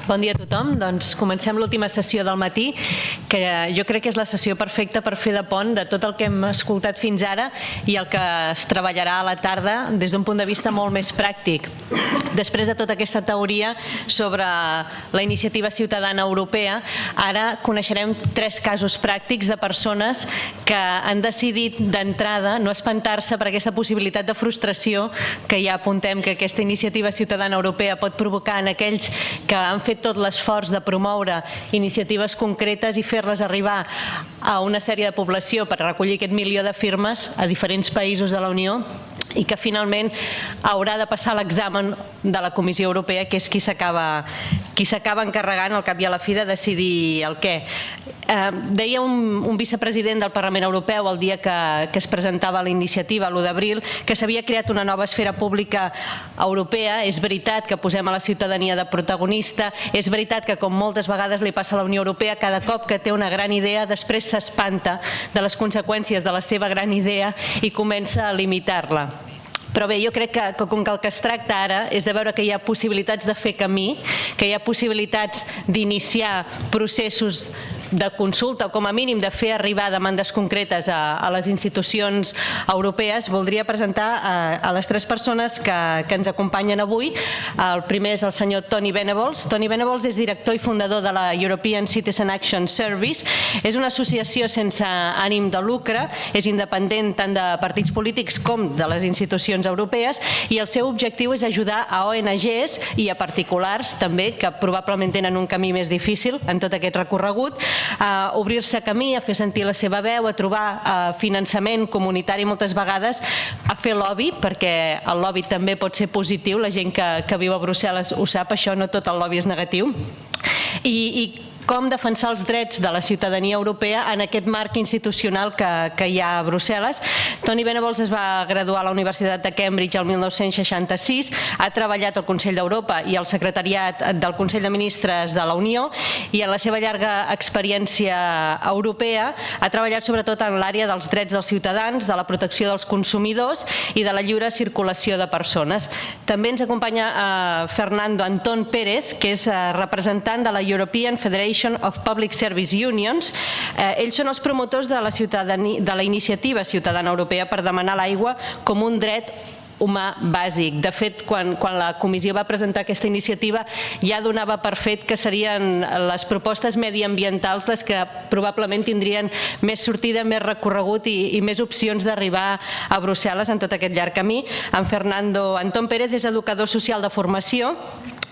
Bon dia a tothom. Doncs comencem l'última sessió del matí, que jo crec que és la sessió perfecta per fer de pont de tot el que hem escoltat fins ara i el que es treballarà a la tarda des d'un punt de vista molt més pràctic. Després de tota aquesta teoria sobre la iniciativa ciutadana europea, ara coneixerem 3 casos pràctics de persones que han decidit d'entrada no espantar-se per aquesta possibilitat de frustració que ja apuntem que aquesta iniciativa ciutadana europea pot provocar en aquells que han fet tot l'esforç de promoure iniciatives concretes i fer-les arribar a una sèrie de població per recollir aquest milió de firmes a diferents països de la Unió i que finalment haurà de passar l'examen de la Comissió Europea, que és qui s'acaba encarregant al cap i a la fi de decidir el què. Deia un vicepresident del Parlament Europeu el dia que es presentava la iniciativa, l'1 d'abril, que s'havia creat una nova esfera pública europea. És veritat que posem a la ciutadania de protagonista, és veritat que, com moltes vegades li passa a la Unió Europea, cada cop que té una gran idea després s'espanta de les conseqüències de la seva gran idea i comença a limitar-la. Però bé, jo crec que com que el que es tracta ara és de veure que hi ha possibilitats de fer camí, que hi ha possibilitats d'iniciar processos de consulta o com a mínim de fer arribar demandes concretes a les institucions europees, voldria presentar a les 3 persones que ens acompanyen avui. El primer és el senyor Tony Venables. Tony Venables és director i fundador de la European Citizen Action Service. És una associació sense ànim de lucre, és independent tant de partits polítics com de les institucions europees i el seu objectiu és ajudar a ONGs i a particulars també, que probablement tenen un camí més difícil en tot aquest recorregut, a obrir-se camí, a fer sentir la seva veu, a trobar finançament comunitari moltes vegades, a fer lobby, perquè el lobby també pot ser positiu, la gent que viu a Brussel·les ho sap, això no tot el lobby és negatiu, i com defensar els drets de la ciutadania europea en aquest marc institucional que hi ha a Brussel·les. Tony Venables es va graduar a la Universitat de Cambridge el 1966, ha treballat al Consell d'Europa i al Secretariat del Consell de Ministres de la Unió i en la seva llarga experiència europea ha treballat sobretot en l'àrea dels drets dels ciutadans, de la protecció dels consumidors i de la lliure circulació de persones. També ens acompanya Fernando Antón Pérez, que és representant de la European Federation of Public Service Unions. Ells són els promotors de la iniciativa ciutadana europea per demanar l'aigua com un dret humà bàsic. De fet, quan la Comissió va presentar aquesta iniciativa ja donava per fet que serien les propostes mediambientals les que probablement tindrien més sortida, més recorregut i més opcions d'arribar a Brussel·les en tot aquest llarg camí. En Fernando Antón Pérez és educador social de formació,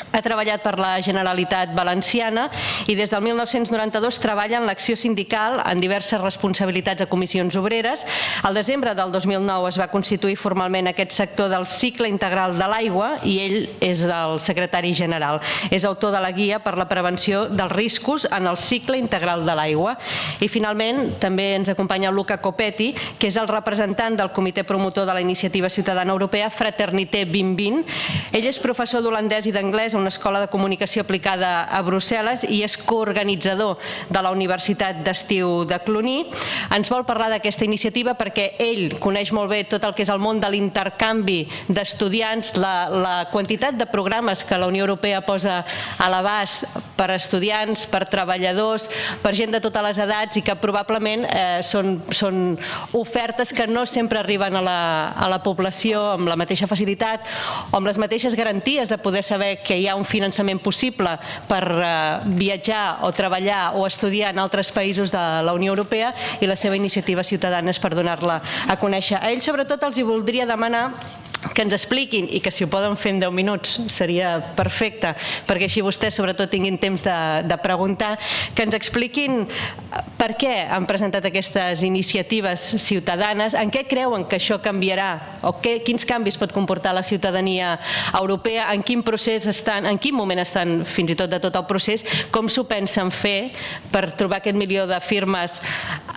ha treballat per la Generalitat Valenciana i des del 1992 treballa en l'acció sindical en diverses responsabilitats a comissions obreres. Al desembre del 2009 es va constituir formalment aquest sector del cicle integral de l'aigua i ell és el secretari general. És autor de la guia per la prevenció dels riscos en el cicle integral de l'aigua. I finalment també ens acompanya Luca Copetti, que és el representant del comitè promotor de la iniciativa ciutadana europea Fraternité 2020. Ell és professor d'holandès i d'anglès a una escola de comunicació aplicada a Brussel·les i és coorganitzador de la Universitat d'Estiu de Cluny. Ens vol parlar d'aquesta iniciativa perquè ell coneix molt bé tot el que és el món de l'intercanvi d'estudiants, la quantitat de programes que la Unió Europea posa a l'abast per estudiants, per treballadors, per gent de totes les edats i que probablement són ofertes que no sempre arriben a la població amb la mateixa facilitat o amb les mateixes garanties de poder saber que hi ha un finançament possible per viatjar o treballar o estudiar en altres països de la Unió Europea i la seva iniciativa ciutadana és per donar-la a conèixer. A ells sobretot els hi voldria demanar que ens expliquin, i que si ho poden fer en 10 minuts seria perfecte, perquè així vostès sobretot tinguin temps de preguntar, que ens expliquin per què han presentat aquestes iniciatives ciutadanes, en què creuen que això canviarà o quins canvis pot comportar la ciutadania europea, en quin procés estan, en quin moment estan fins i tot de tot el procés, com s'ho pensen fer per trobar aquest milió de firmes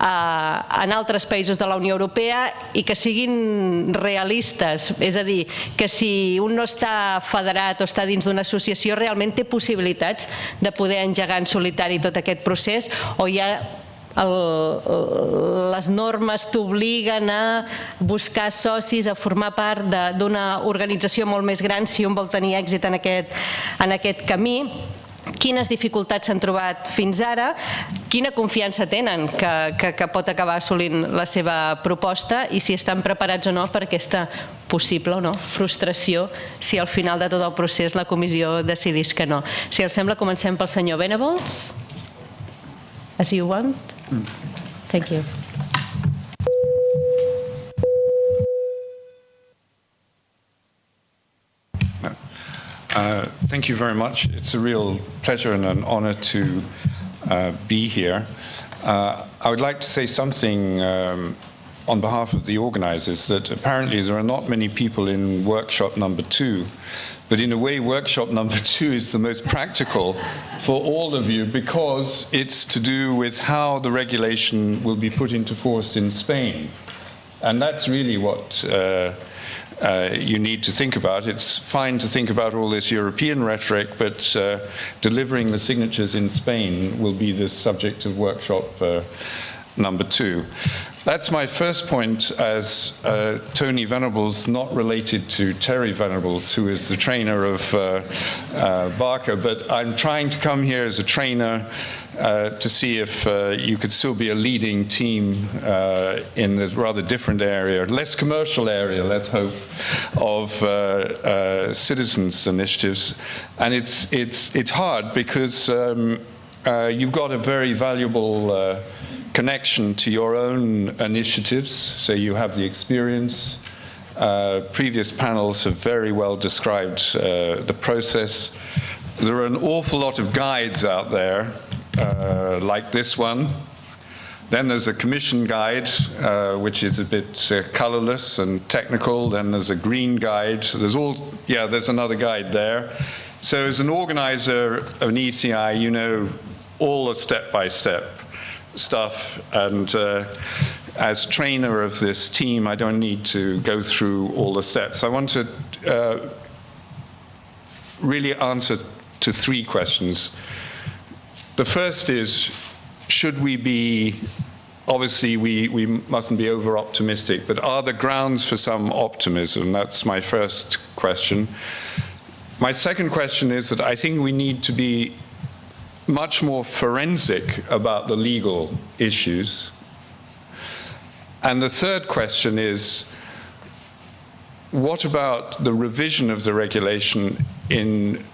en altres països de la Unió Europea i que siguin realistes. És a dir, que si un no està federat o està dins d'una associació realment té possibilitats de poder engegar en solitari tot aquest procés o hi ha les normes t'obliguen a buscar socis, a formar part d'una organització molt més gran si un vol tenir èxit en aquest camí. quines dificultats s'han trobat fins ara, quina confiança tenen que pot acabar assolint la seva proposta i si estan preparats o no per aquesta possible o no frustració si al final de tot el procés la comissió decidís que no. Si els sembla, comencem pel senyor Venables. As you want. Thank you. Thank you very much. It's a real pleasure and an honor to be here. I would like to say something on behalf of the organizers, that apparently there are not many people in workshop number 2, but in a way workshop number 2 is the most practical for all of you because it's to do with how the regulation will be put into force in Spain. And that's really what you need to think about. It's fine to think about all this European rhetoric, but delivering the signatures in Spain will be the subject of workshop number 2. That's my first point as Tony Venables, not related to Terry Venables, who is the trainer of Barca, but I'm trying to come here as a trainer to see if you could still be a leading team in this rather different area, less commercial area, let's hope, of citizens' initiatives. And it's hard because you've got a very valuable connection to your own initiatives, so you have the experience. Previous panels have very well described the process. There are an awful lot of guides out there, like this one. Then there's a commission guide, which is a bit colorless and technical. Then there's a green guide. There's another guide there. So as an organizer of an ECI, you know all the step-by-step stuff, and as trainer of this team, I don't need to go through all the steps. I want to really answer to 3 questions. The first is, should we be, obviously we mustn't be over-optimistic, but are there grounds for some optimism? That's my first question. My second question is that I think we need to be much more forensic about the legal issues. And the third question is, what about the revision of the regulation in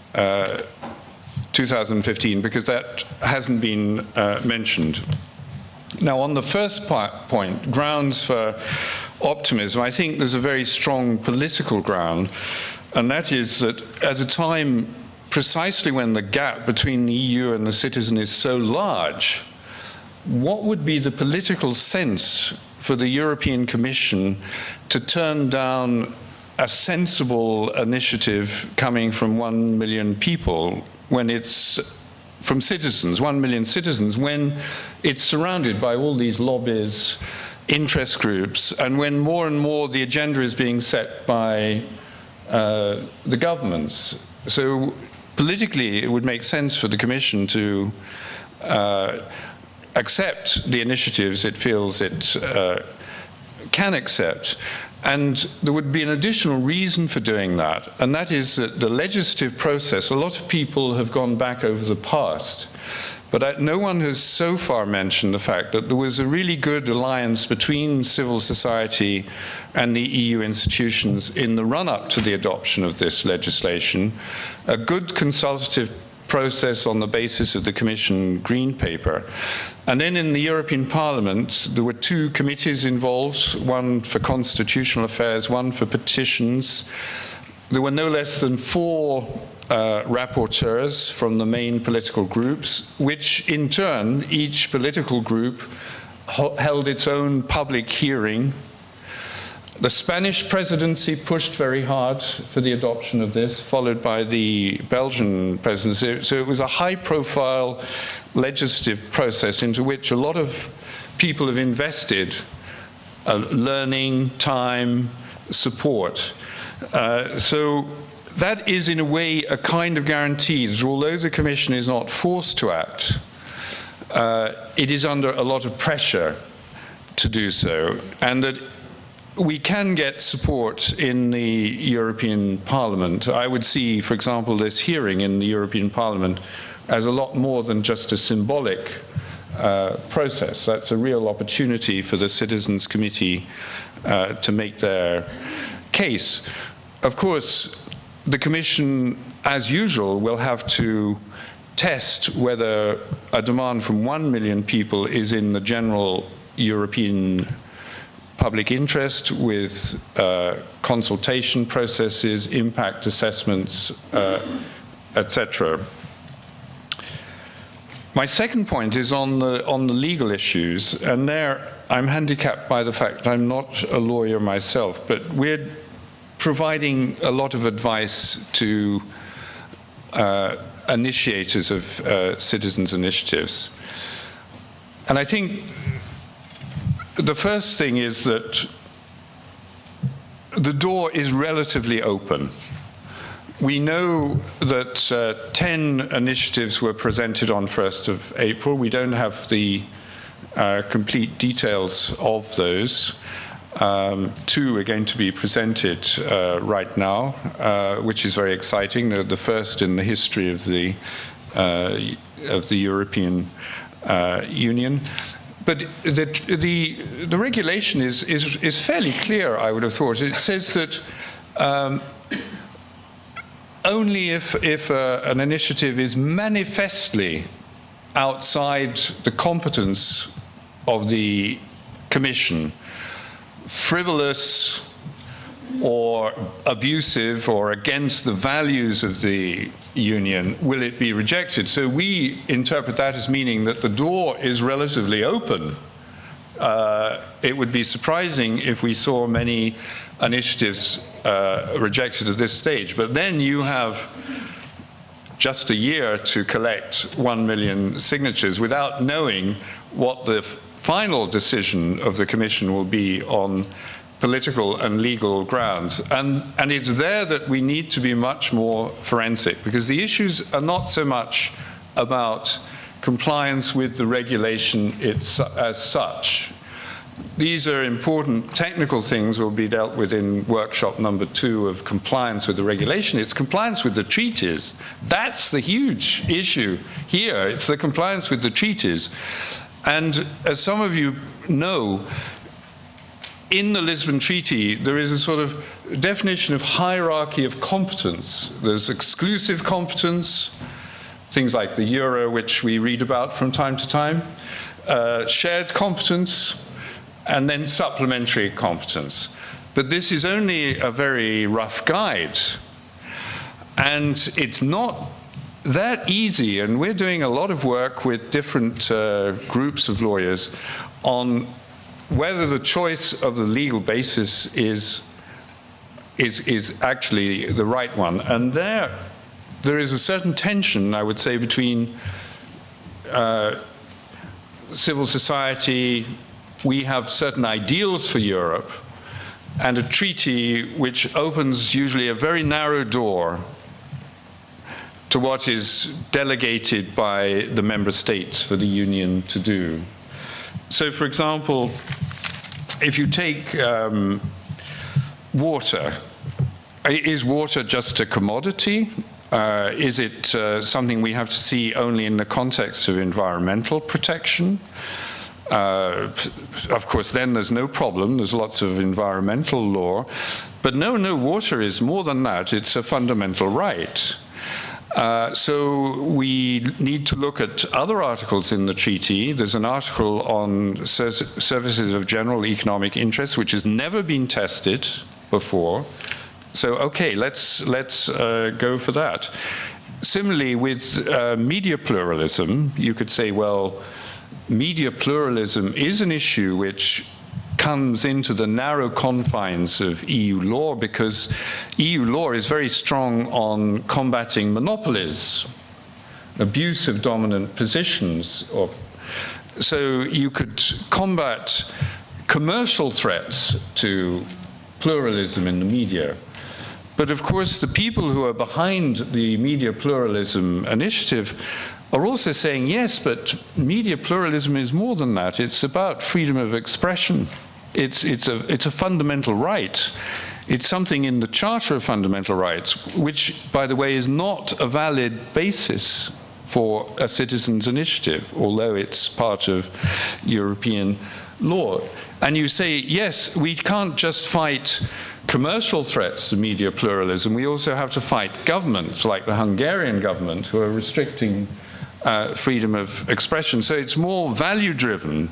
2015, because that hasn't been mentioned. Now, on the first point, grounds for optimism, I think there's a very strong political ground, and that is that at a time precisely when the gap between the EU and the citizen is so large, what would be the political sense for the European Commission to turn down a sensible initiative coming from 1 million people when it's from citizens, 1 million citizens, when it's surrounded by all these lobbies, interest groups, and when more and more the agenda is being set by the governments? So politically, it would make sense for the Commission to accept the initiatives it feels it can accept. And there would be an additional reason for doing that, and that is that the legislative process, a lot of people have gone back over the past, but no one has so far mentioned the fact that there was a really good alliance between civil society and the EU institutions in the run-up to the adoption of this legislation, a good consultative process on the basis of the Commission Green Paper. And then in the European Parliament, there were 2 committees involved, one for constitutional affairs, one for petitions. There were no less than 4 rapporteurs from the main political groups, which in turn, each political group held its own public hearing. The Spanish presidency pushed very hard for the adoption of this, followed by the Belgian presidency. So it was a high-profile legislative process into which a lot of people have invested learning, time, support. So that is, in a way, a kind of guarantee that although the Commission is not forced to act, it is under a lot of pressure to do so, and that we can get support in the European Parliament. I would see, for example, this hearing in the European Parliament as a lot more than just a symbolic process. That's a real opportunity for the Citizens Committee to make their case. Of course, the Commission, as usual, will have to test whether a demand from 1 million people is in the general European public interest with consultation processes, impact assessments, etc. My second point is on the legal issues, and there I'm handicapped by the fact I'm not a lawyer myself, but we're providing a lot of advice to initiators of citizens' initiatives. And I think the first thing is that the door is relatively open. We know that 10 initiatives were presented on 1st of April. We don't have the complete details of those. 2 are going to be presented right now, which is very exciting. They're the first in the history of the European Union. But the regulation is fairly clear, I would have thought. It says that only if an initiative is manifestly outside the competence of the Commission, frivolous or abusive or against the values of the Union, will it be rejected. So we interpret that as meaning that the door is relatively open. It would be surprising if we saw many initiatives rejected at this stage, but then you have just a year to collect 1 million signatures without knowing what the final decision of the Commission will be on political and legal grounds. And it's there that we need to be much more forensic, because the issues are not so much about compliance with the regulation as such. These are important technical things will be dealt with in workshop number 2 of compliance with the regulation. It's compliance with the treaties. That's the huge issue here. It's the compliance with the treaties. And as some of you know, in the Lisbon Treaty, there is a sort of definition of hierarchy of competence. There's exclusive competence, things like the euro, which we read about from time to time, shared competence, and then supplementary competence. But this is only a very rough guide. And it's not that easy, and we're doing a lot of work with different groups of lawyers on whether the choice of the legal basis is actually the right one. And there is a certain tension, I would say, between civil society. We have certain ideals for Europe, and a treaty which opens usually a very narrow door to what is delegated by the member states for the Union to do. So, for example, if you take water, is water just a commodity? Is it something we have to see only in the context of environmental protection? Of course, then there's no problem. There's lots of environmental law. But no, water is more than that. It's a fundamental right. So we need to look at other articles in the treaty. There's an article on services of general economic interest, which has never been tested before. So, okay, let's go for that. Similarly, with media pluralism, you could say, well, media pluralism is an issue which comes into the narrow confines of EU law, because EU law is very strong on combating monopolies, abuse of dominant positions. So you could combat commercial threats to pluralism in the media. But of course, the people who are behind the media pluralism initiative are also saying, yes, but media pluralism is more than that. It's about freedom of expression. It's a fundamental right. It's something in the Charter of Fundamental Rights, which, by the way, is not a valid basis for a citizens' initiative, although it's part of European law. And you say, yes, we can't just fight commercial threats to media pluralism, we also have to fight governments like the Hungarian government who are restricting freedom of expression. So it's more value-driven.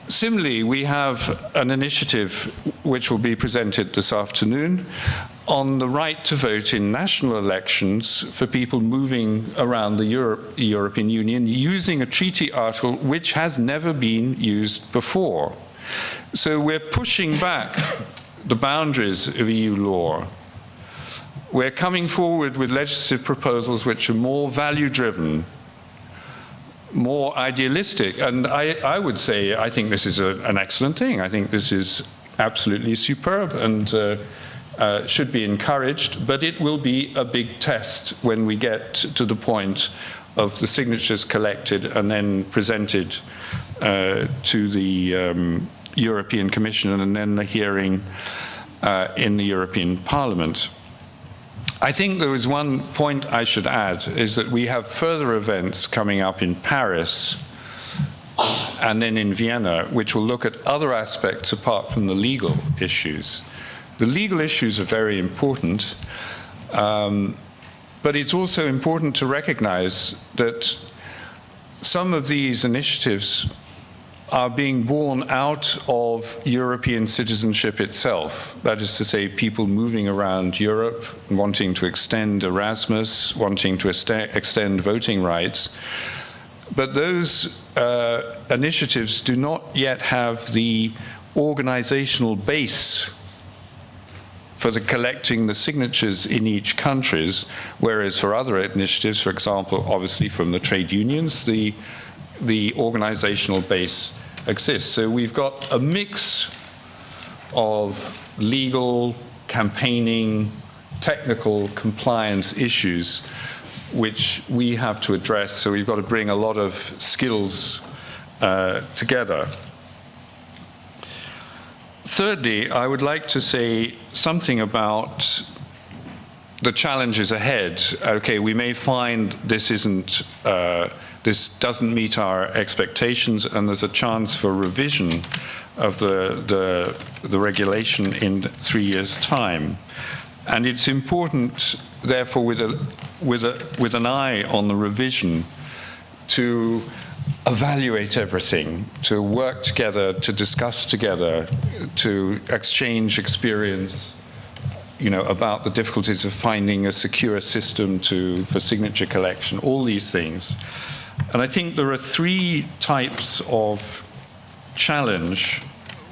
Similarly, we have an initiative which will be presented this afternoon on the right to vote in national elections for people moving around the European Union using a treaty article which has never been used before. So we're pushing back the boundaries of EU law. We're coming forward with legislative proposals which are more value-driven, more idealistic, and I would say I think this is an excellent thing. I think this is absolutely superb and should be encouraged, but it will be a big test when we get to the point of the signatures collected and then presented to the European Commission and then the hearing in the European Parliament. I think there is one point I should add, is that we have further events coming up in Paris and then in Vienna, which will look at other aspects apart from the legal issues. The legal issues are very important, but it's also important to recognize that some of these initiatives are being born out of European citizenship itself. That is to say, people moving around Europe, wanting to extend Erasmus, wanting to extend voting rights. But those initiatives do not yet have the organizational base for the collecting the signatures in each country, whereas for other initiatives, for example, obviously from the trade unions, the organizational base exists. So we've got a mix of legal, campaigning, technical compliance issues which we have to address. So we've got to bring a lot of skills together. Thirdly, I would like to say something about the challenges ahead. Okay, we may find this doesn't meet our expectations, and there's a chance for revision of the regulation in 3 years' time. And it's important, therefore, with an eye on the revision, to evaluate everything, to work together, to discuss together, to exchange experience, about the difficulties of finding a secure system for signature collection, all these things. And I think there are 3 types of challenge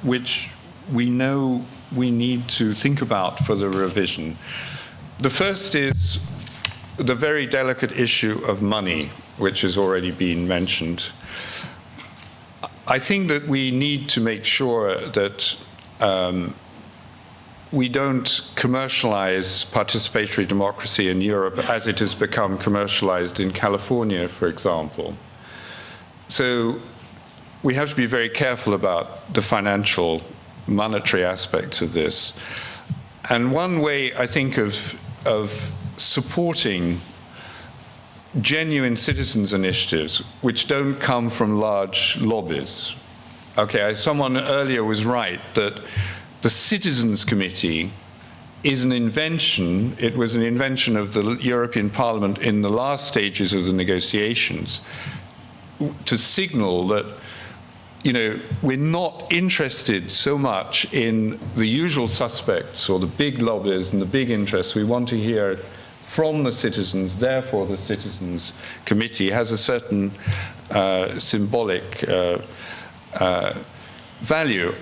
which we know we need to think about for the revision. The first is the very delicate issue of money, which has already been mentioned. I think that we need to make sure that we don't commercialize participatory democracy in Europe as it has become commercialized in California, for example. So we have to be very careful about the financial, monetary aspects of this. And one way, I think, of supporting genuine citizens' initiatives, which don't come from large lobbies. Okay, someone earlier was right that the Citizens Committee is an invention. It was an invention of the European Parliament in the last stages of the negotiations to signal that, we're not interested so much in the usual suspects or the big lobbies and the big interests. We want to hear from the citizens. Therefore, the Citizens Committee has a certain symbolic value.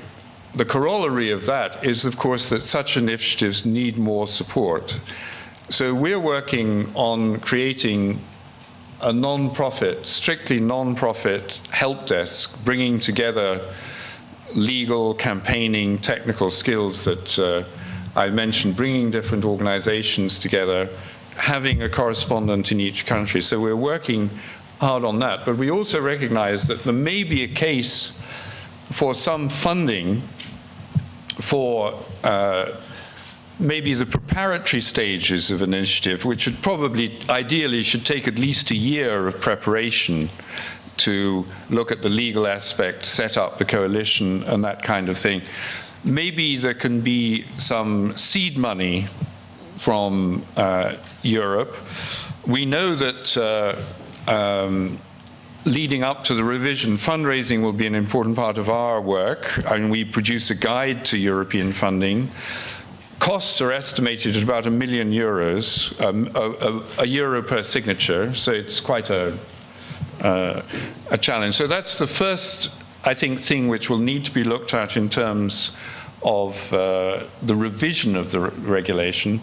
The corollary of that is, of course, that such initiatives need more support. So we're working on creating a non-profit, strictly non-profit help desk, bringing together legal, campaigning, technical skills that I mentioned, bringing different organizations together, having a correspondent in each country. So we're working hard on that. But we also recognize that there may be a case for some funding for maybe the preparatory stages of an initiative, which would probably, ideally, should take at least a year of preparation to look at the legal aspect, set up the coalition, and that kind of thing. Maybe there can be some seed money from Europe. We know that leading up to the revision, fundraising will be an important part of our work, and we produce a guide to European funding. Costs are estimated at about €1 million, a euro per signature, so it's quite a challenge. So that's the first, I think, thing which will need to be looked at in terms of the revision of the regulation.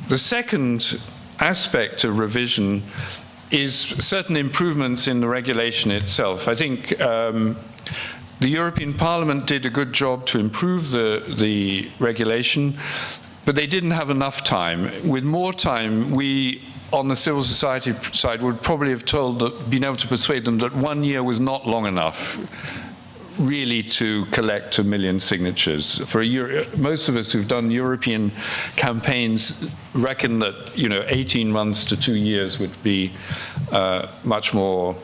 The second aspect of revision is certain improvements in the regulation itself. I think the European Parliament did a good job to improve the regulation, but they didn't have enough time. With more time, we, on the civil society side, would probably have been able to persuade them that 1 year was not long enough really to collect 1 million signatures. Most of us who've done European campaigns reckon that 18 months to 2 years would be much more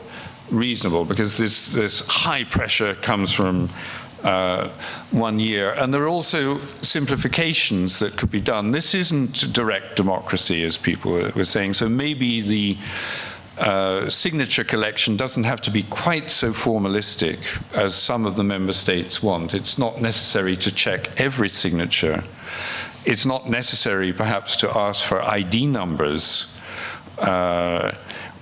reasonable, because this high pressure comes from 1 year. And there are also simplifications that could be done. This isn't direct democracy, as people were saying, so maybe the signature collection doesn't have to be quite so formalistic as some of the member states want. It's not necessary to check every signature. It's not necessary, perhaps, to ask for ID numbers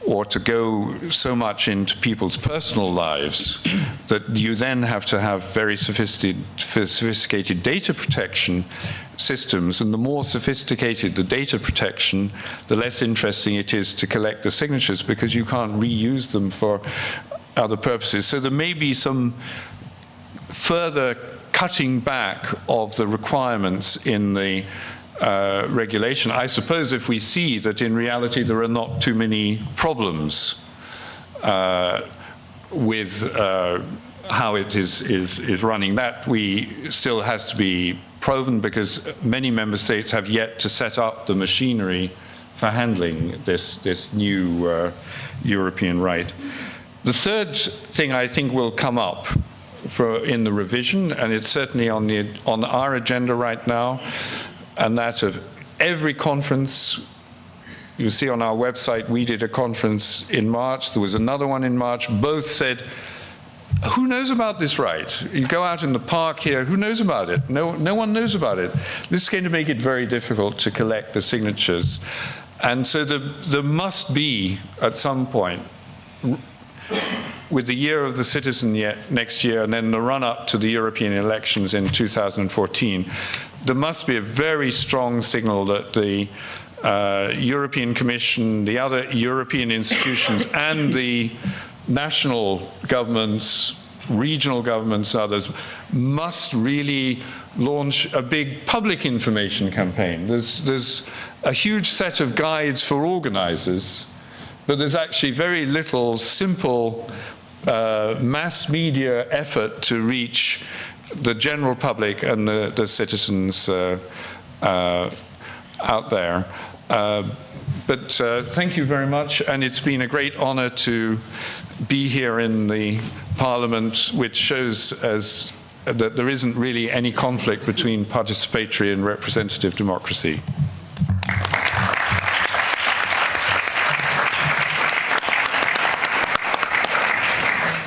or to go so much into people's personal lives that you then have to have very sophisticated data protection systems, and the more sophisticated the data protection, the less interesting it is to collect the signatures, because you can't reuse them for other purposes. So there may be some further cutting back of the requirements in the regulation. I suppose if we see that in reality there are not too many problems with how it is running, that still has to be proven, because many member states have yet to set up the machinery for handling this new European right. The third thing I think will come up in the revision, and it's certainly on our agenda right now, and that of every conference. You see on our website, we did a conference in March, there was another one in March, both said, who knows about this right? You go out in the park here, who knows about it? No one knows about it. This is going to make it very difficult to collect the signatures. And so there must be, at some point, with the year of the citizen next year, and then the run-up to the European elections in 2014, there must be a very strong signal that the European Commission, the other European institutions, and the national governments, regional governments, others, must really launch a big public information campaign. There's a huge set of guides for organizers, but there's actually very little simple mass media effort to reach the general public and the citizens out there. But thank you very much, and it's been a great honor to be here in the Parliament, which shows that there isn't really any conflict between participatory and representative democracy.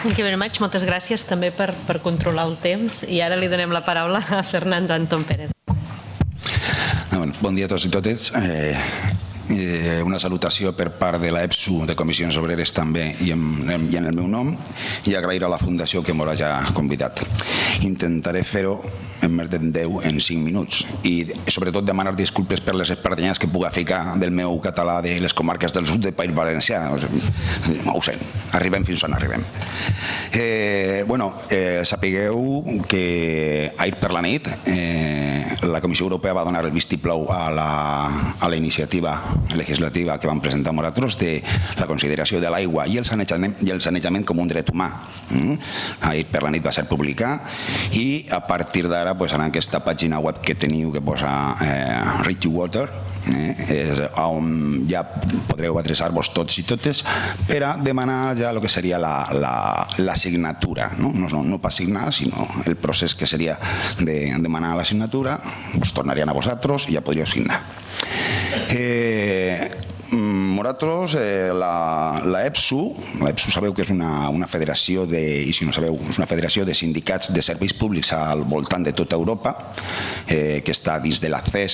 Thank you very much. Moltes gràcies també per controlar el temps. I ara li donem la paraula a Fernando Antón Pérez. Bon dia a tots i totes. Una salutació per part de l'EPSU, de Comissions Obreres també, i en el meu nom, i agrair a la Fundació que m'ho hagi convidat. Intentaré fer-ho en més de 10 en 5 minuts, i sobretot demanar disculpes per les espardenyades que puga ficar del meu català de les comarques del sud del País Valencià. Ho sé, arribem fins on arribem. Sapigueu que ahir per la nit la Comissió Europea va donar el vistiplau a la iniciativa legislativa que vam presentar nosaltres de la consideració de l'aigua i el sanejament com un dret humà. Ahir per la nit va ser publicat i a partir d'ara en aquesta pàgina web que teniu que posa Right to Water és on ja podreu adreçar-vos tots i totes per a demanar ja el que seria la signatura, no pas signar, sinó el procés que seria de demanar la signatura, us tornarien a vosaltres i ja podríeu signar. Nosaltres, la EPSU sabeu que és una federació i si no sabeu, és una federació de sindicats de serveis públics al voltant de tota Europa, que està dins de la CES,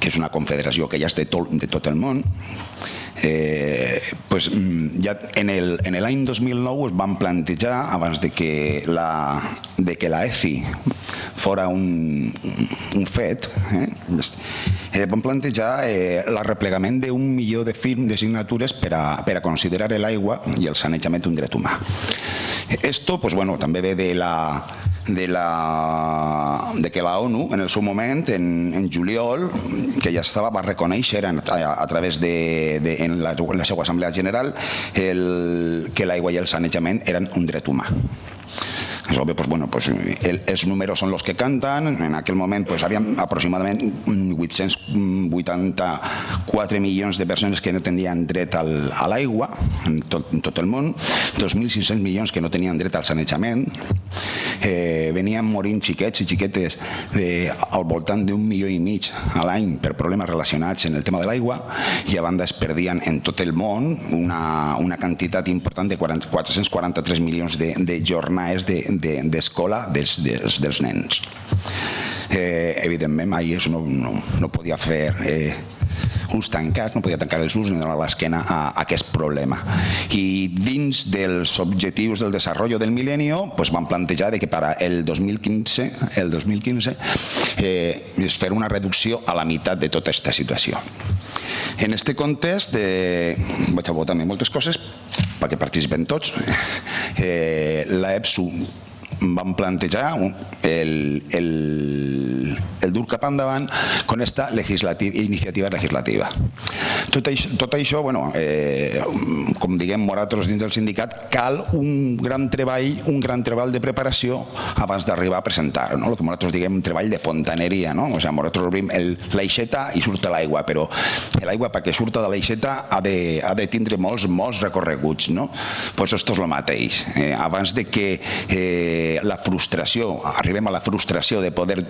que és una confederació que ja és de tot el món. Ja en l'any 2009 es van plantejar, abans de que la ECI fora un fet, van plantejar l'arreplegament d'1 milió de signatures per a considerar l'aigua i el sanejament un dret humà. Esto també ve de que la ONU en el seu moment, en juliol, que ja va reconèixer a través en la seva Assemblea General que l'aigua i el sanejament eren un dret humà. Els números són els que canten. En aquell moment hi havia aproximadament 884 milions de persones que no tenien dret a l'aigua en tot el món, 2.500 milions que no tenien dret al sanejament. Venien morint xiquets i xiquetes al voltant d'1,5 milió a l'any per problemes relacionats amb el tema de l'aigua, i a banda es perdien en tot el món una quantitat important de 443 milions de jornades d'escola dels nens. Evidentment, mai no podia fer uns tancats, no podia tancar els ulls ni donar l'esquena a aquest problema. I dins dels objectius del desenvolupament del mil·lenni van plantejar que per al 2015 es fer una reducció a la meitat de tota aquesta situació. En aquest context vaig a votar moltes coses perquè participen tots. La EPSU van plantejar el dur cap endavant con esta iniciativa legislativa. Tot això, com diguem nosaltres dins del sindicat, cal un gran treball de preparació abans d'arribar a presentar. El que nosaltres diguem un treball de fontaneria. Nosaltres obrim l'aixeta i surt l'aigua, però l'aigua perquè surta de l'aixeta ha de tindre molts recorreguts. Doncs això és el mateix. Abans de que arribem a la frustració de poder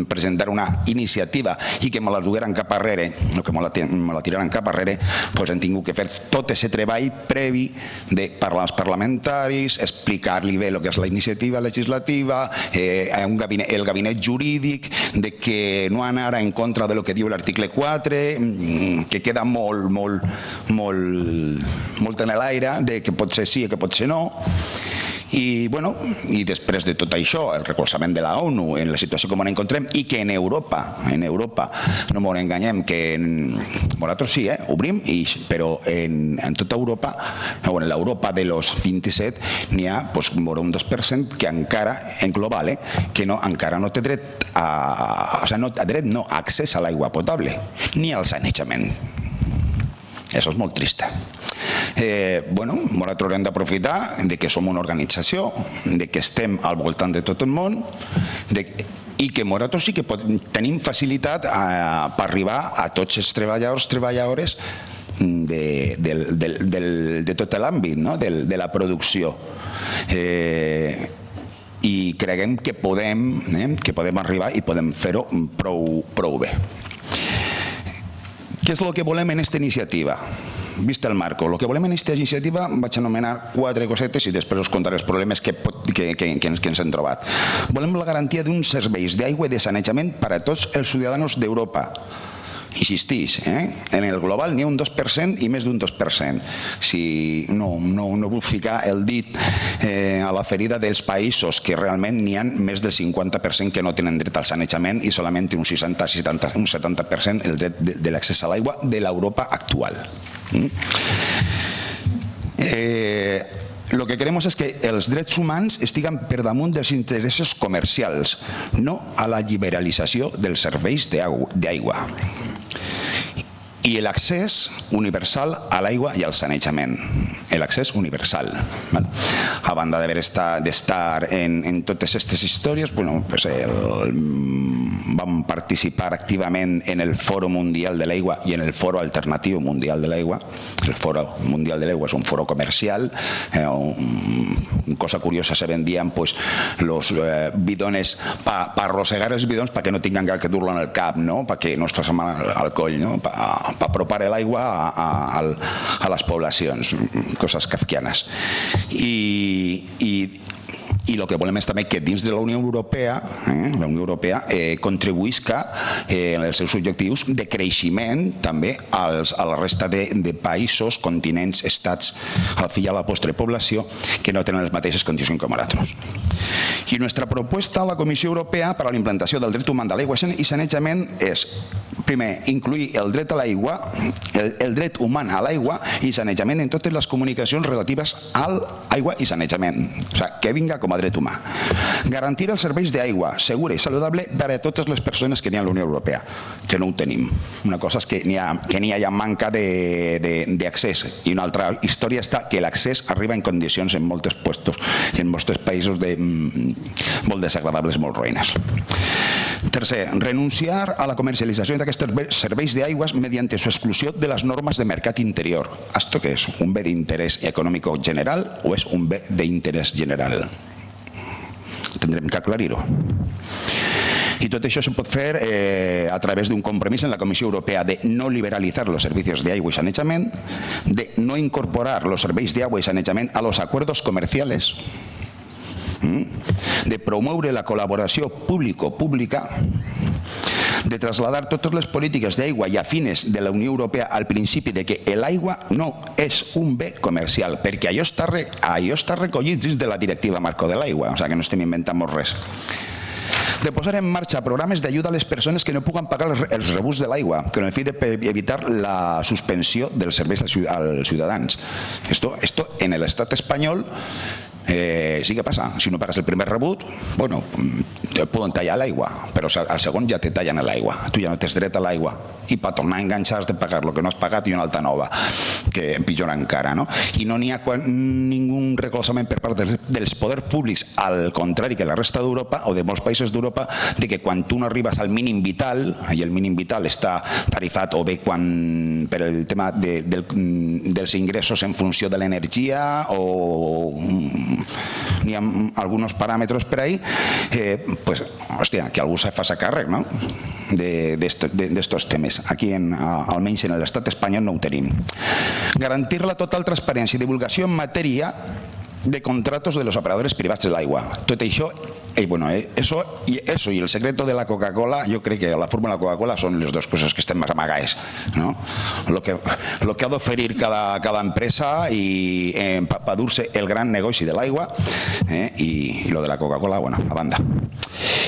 presentar una iniciativa i que me la dugueren cap arrere, o que me la tiraren cap arrere, hem tingut que fer tot aquest treball previ de parlar als parlamentaris, explicar-li bé el que és la iniciativa legislativa, el gabinet jurídic, de que no anar en contra del que diu l'article 4, que queda molt en l'aire, de que pot ser sí i que pot ser no. I després de tot això, el recolzament de la ONU en la situació com ens encontrem, i que en Europa, no ens enganyem, que nosaltres sí, obrim, però en tota Europa, o en l'Europa de los 27, n'hi ha un 2% que encara, en global, que encara no té dret a accés a l'aigua potable, ni al sanejament. Això és molt trist. Nosaltres hem d'aprofitar que som una organització, que estem al voltant de tot el món i que nosaltres sí que tenim facilitat per arribar a tots els treballadores de tot l'àmbit de la producció. I creguem que podem arribar i podem fer-ho prou bé. Què és el que volem en aquesta iniciativa? Vist el marco, el que volem en aquesta iniciativa vaig anomenar 4 cosetes i després us contaré els problemes que ens hem trobat. Volem la garantia d'uns serveis d'aigua i de sanejament per a tots els ciutadans d'Europa. Insistís, en el global n'hi ha un 2% i més d'un 2%. Si no vull ficar el dit a la ferida dels països que realment n'hi ha més del 50% que no tenen dret al sanejament i solament un 70% el dret de l'accés a l'aigua de l'Europa actual. Lo que queremos es que els drets humans estiguen per damunt dels interessos comercials, no a la liberalització dels serveis d'aigua. i l'accés universal a l'aigua i al sanejament. L'accés universal. A banda d'estar en totes aquestes històries, vam participar activament en el Foro Mundial de l'Aigua i en el Foro Alternatiu Mundial de l'Aigua. El Foro Mundial de l'Aigua és un foro comercial. Cosa curiosa, se vendían los bidones para arrossegar els bidons perquè no tinguin que dur-lo en el cap, perquè no es faci mal al coll, per apropar l'aigua a les poblacions, coses kafkianes. I el que volem és també que dins de la Unió Europea contribuïsca en els seus objectius de creixement també a la resta de països, continents, estats, al fi i a la postre població, que no tenen les mateixes condicions com nosaltres. I nostra proposta a la Comissió Europea per a la implantació del dret humà de l'aigua i sanejament és, primer, incluir el dret a l'aigua, el dret humà a l'aigua i sanejament en totes les comunicacions relatives a l'aigua i sanejament. O sigui, que vinga com a dret humà. Garantir els serveis d'aigua segura i saludable per a totes les persones que n'hi ha a la Unió Europea, que no ho tenim. Una cosa és que n'hi ha manca d'accés i una altra història està que l'accés arriba en condicions en molts puestos i en molts països molt desagradables, molt ruïnes. Tercer, renunciar a la comercialització d'aquests serveis d'aigües mediante su exclusió de les normes de mercat interior. ¿Esto qué es? ¿Un bé d'interès econòmic general o és un bé d'interès general? Tendrem que aclarir-ho. I tot això se pot fer a través d'un compromís en la Comissió Europea de no liberalizar los servicios de agua y sanejament, de no incorporar los serveis de agua y sanejament a los acuerdos comerciales, de promoure la col·laboració público-pública, de trasladar totes les polítiques d'aigua i afines de la Unió Europea al principi de que l'aigua no és un bé comercial, perquè allò està recollit dins de la directiva marco de l'aigua, o sigui que no estem inventant res. De posar en marxa programes d'ajuda a les persones que no puguen pagar els rebuts de l'aigua, con el fi d'evitar la suspensió dels serveis als ciutadans. Esto en l'estat espanyol sí que passa. Si no pagues el primer rebut, bueno, te poden tallar l'aigua, però al segon ja te tallen l'aigua. Tu ja no tens dret a l'aigua. I per tornar a enganxar has de pagar el que no has pagat i una altra nova, que empitjora encara, no? I no n'hi ha ningú recolzament per part dels poders públics, al contrari que la resta d'Europa o de molts països d'Europa, de que quan tu no arribes al mínim vital, i el mínim vital està tarifat o bé per el tema dels ingressos en funció de l'energia o n'hi ha alguns paràmetres per ahí, pues, hòstia, que algú se faci càrrec, no?, d'estos temes. Aquí, almenys en l'estat espanyol, no ho tenim. Garantir la total transparència i divulgació en matèria de contratos de los operadores privats de l'aigua. Tot això, eso y el secreto de la Coca-Cola, yo creo que la fórmula Coca-Cola son las dos cosas que estén más amagadas, ¿no? Lo que ha d'oferir cada empresa y para dur-se el gran negoci de l'aigua y lo de la Coca-Cola, bueno, a banda.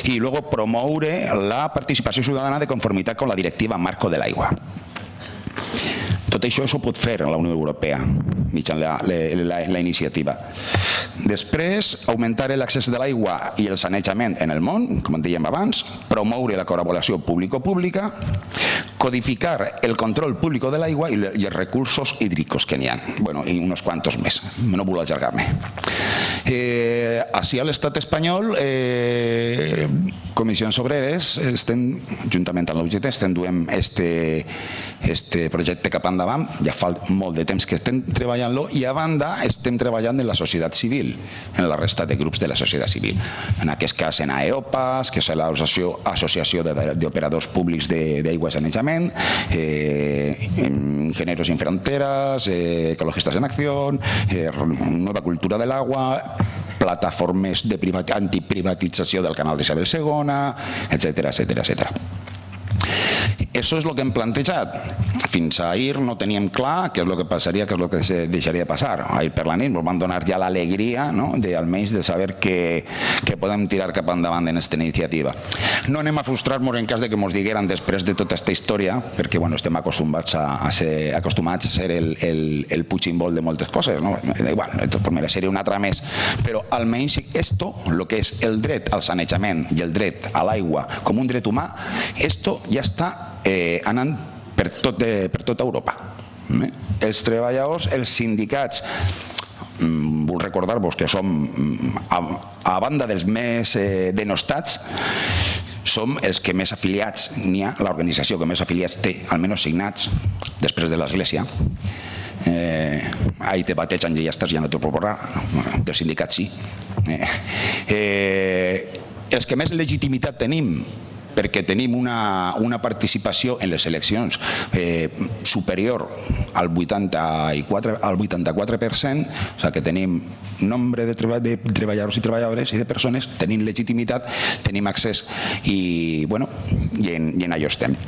Y luego promoure la participació ciutadana de conformitat con la directiva marco de l'aigua. Tot això s'ho pot fer a la Unió Europea mitjançant la iniciativa. Després, augmentar l'accés de l'aigua i el sanejament en el món, com dèiem abans, promoure la col·laboració público-pública, codificar el control públic de l'aigua i els recursos hídricos que n'hi ha. Bueno, i uns quantos més, no vull allargar-me. Així a l'estat espanyol, Comissions Obreres, juntament amb l'UGT, estem duent este projecte cap endavant, ja fa molt de temps que estem treballant-lo, i a banda estem treballant en la societat civil, en la resta de grups de la societat civil. En aquest cas en AEOPAS, que és l'Associació d'Operadors Públics d'Aigua i Sanejament, Ingenieros Sin Fronteras, Ecologistas en Acción, Nueva Cultura del Agua, plataformes antiprivatització del canal d'Isabel II, etcètera, etcètera, etcètera. Això és el que hem plantejat. Fins ahir no teníem clar què és el que passaria, què és el que se deixaria passar. Ahir per la nit ens van donar ja l'alegria, almenys de saber que podem tirar cap endavant en aquesta iniciativa. No anem a frustrar-nos en cas que ens digueren després de tota aquesta història, perquè estem acostumats a ser el puig-in-vol de moltes coses. Igual, seria una altra més. Però almenys esto, el que és el dret al sanejament i el dret a l'aigua com un dret humà, esto ja està anant per tota Europa. Els treballadors, els sindicats, vull recordar-vos que som, a banda dels més denostats, som els que més afiliats n'hi ha, l'organització que més afiliats té, almenys signats, després de l'Església. Ahí te bategen i ja estàs, ja no t'ho proposar, del sindicat sí. Els que més legitimitat tenim, perquè tenim una participació en les eleccions superior al 84%, o sigui que tenim nombre de treballadors i treballadores i de persones, tenim legitimitat, tenim accés i en allò estem.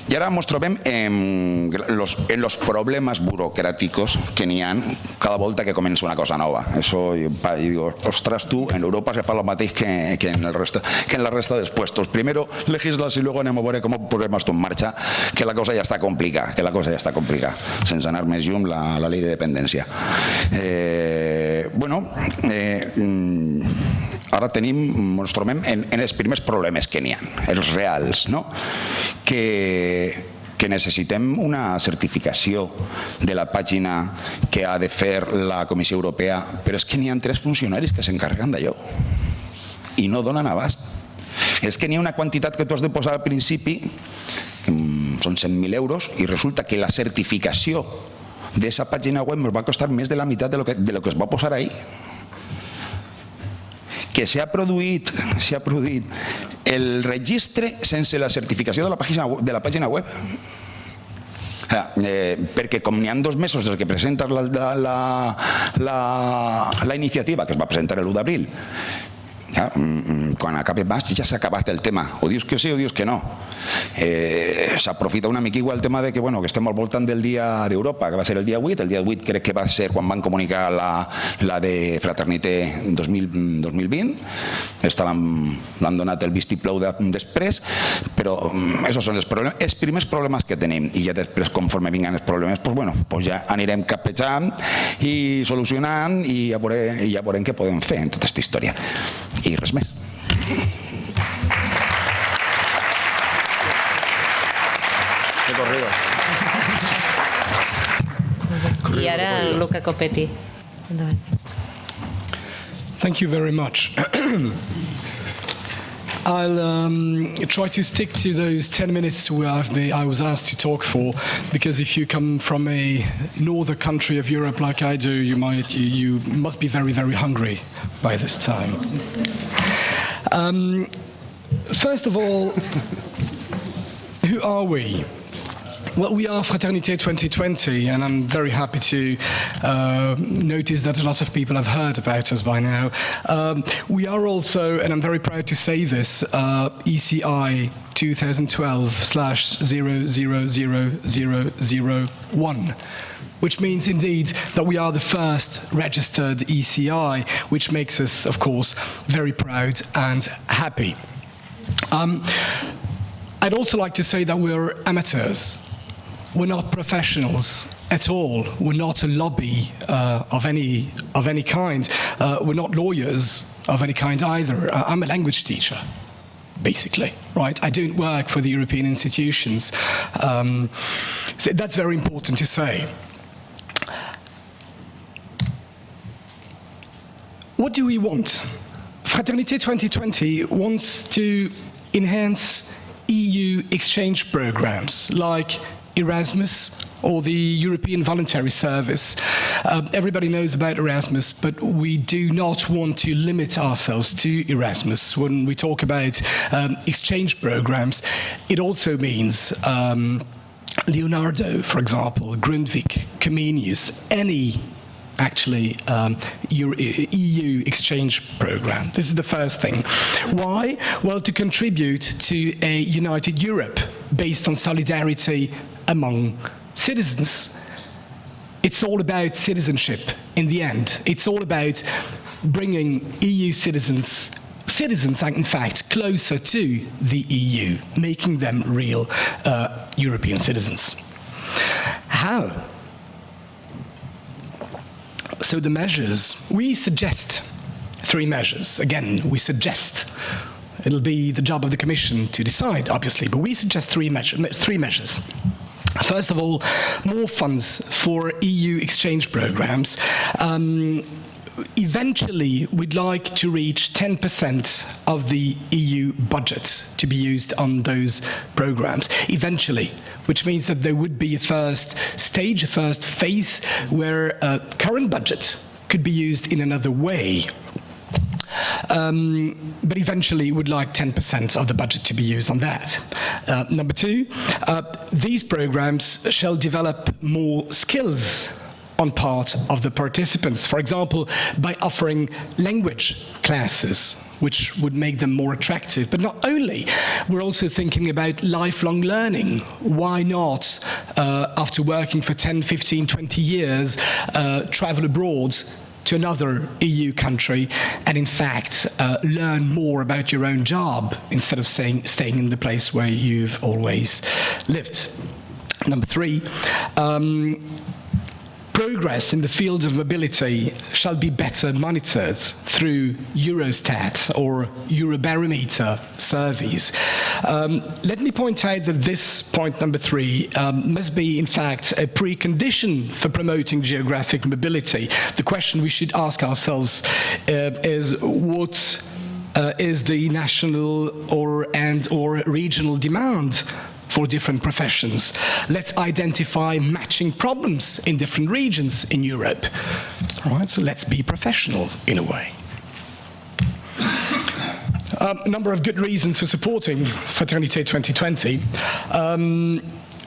I ara ens trobem en los problemes burocràticos que n'hi ha cada volta que comença una cosa nova. Eso, y digo, ostras, tú, en Europa se fa lo mateix que en la resta dels puestos. Primero legislas y luego anem a veure com posem esto en marxa, que la cosa ja està complicada, sense anar més lluny la llei de dependència. Ara ens trobem en els primers problemes que n'hi ha, els reals, no? Que necessitem una certificació de la pàgina que ha de fer la Comissió Europea, però és que n'hi ha 3 funcionaris que s'encarreguen d'allò i no donen abast. És que n'hi ha una quantitat que tu has de posar al principi, són 100.000 euros, i resulta que la certificació d'esa pàgina web ens va costar més de la meitat de lo que es va posar ahí. Que s'ha produït el registre sense la certificació de la pàgina web. Perquè com n'hi ha 2 mesos des que presentes la iniciativa, que es va presentar l'1 d'abril, quan acabe baix ja s'ha acabat el tema, o dius que sí o dius que no. S'aprofita una mica igual el tema de que estem al voltant del dia d'Europa, que va ser el dia 8, el dia 8 crec que va ser quan van comunicar la de Fraternité 2020, l'han donat el vistiplou després, però aquests són els primers problemes que tenim, i ja després, conforme vinguen els problemes, ja anirem capejant i solucionant i ja veurem què podem fer en tota aquesta història. I res més. I ara Luca Copetti. Thank you very much. I'll try to stick to those 10 minutes where I was asked to talk for, because if you come from a northern country of Europe like I do, you must be very, very hungry by this time. First of all, who are we? Well, we are Fraternité 2020, and I'm very happy to notice that a lot of people have heard about us by now. We are also, and I'm very proud to say this, ECI 2012/0000001, which means indeed that we are the first registered ECI, which makes us, of course, very proud and happy. I'd also like to say that we're amateurs. We're not professionals at all. We're not a lobby of any kind. We're not lawyers of any kind either. I'm a language teacher, basically, right? I don't work for the European institutions. So that's very important to say. What do we want? Fraternité 2020 wants to enhance EU exchange programs like Erasmus or the European Voluntary Service. Everybody knows about Erasmus, but we do not want to limit ourselves to Erasmus. When we talk about exchange programs, it also means Leonardo, for example, Grundtvig, Comenius, any actually EU exchange program. This is the first thing. Why? Well, to contribute to a united Europe based on solidarity among citizens. It's all about citizenship in the end. It's all about bringing EU citizens, in fact, closer to the EU, making them real European citizens. How? So the measures, we suggest 3 measures. Again, we suggest. It'll be the job of the Commission to decide, obviously, but we suggest 3 measures. First of all, more funds for EU exchange programs. Eventually, we'd like to reach 10% of the EU budget to be used on those programs. Eventually, which means that there would be a first stage, a first phase, where current budget could be used in another way. But eventually would like 10% of the budget to be used on that. Number two, these programs shall develop more skills on part of the participants. For example, by offering language classes, which would make them more attractive. But not only, we're also thinking about lifelong learning. Why not, after working for 10, 15, 20 years, travel abroad to another EU country and in fact learn more about your own job instead of staying in the place where you've always lived. Number three, progress in the field of mobility shall be better monitored through Eurostat or Eurobarometer surveys. Let me point out that this point number three must be in fact a precondition for promoting geographic mobility. The question we should ask ourselves is what is the national or regional demand for different professions. Let's identify matching problems in different regions in Europe. All right, so let's be professional in a way. A number of good reasons for supporting Fraternité 2020.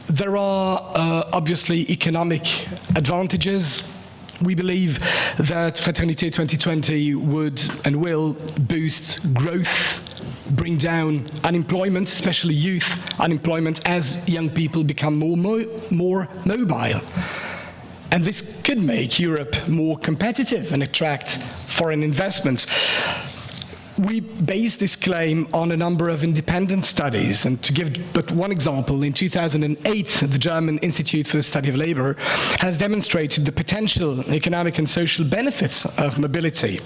There are obviously economic advantages. We believe that Fraternité 2020 would and will boost growth, bring down unemployment, especially youth unemployment, as young people become more mobile. And this could make Europe more competitive and attract foreign investments. We base this claim on a number of independent studies, and to give but one example, in 2008, the German Institute for the Study of Labor has demonstrated the potential economic and social benefits of mobility.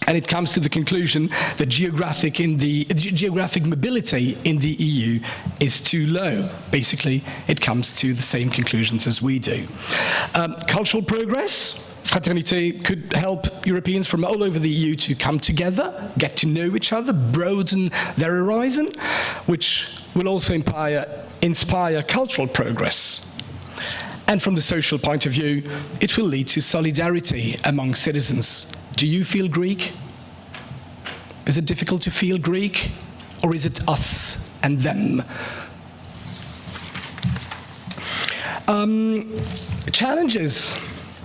And it comes to the conclusion that geographic mobility in the EU is too low. Basically, it comes to the same conclusions as we do. Cultural progress. Fraternité could help Europeans from all over the EU to come together, get to know each other, broaden their horizon, which will also inspire cultural progress. And from the social point of view, it will lead to solidarity among citizens. Do you feel Greek? Is it difficult to feel Greek? Or is it us and them? Challenges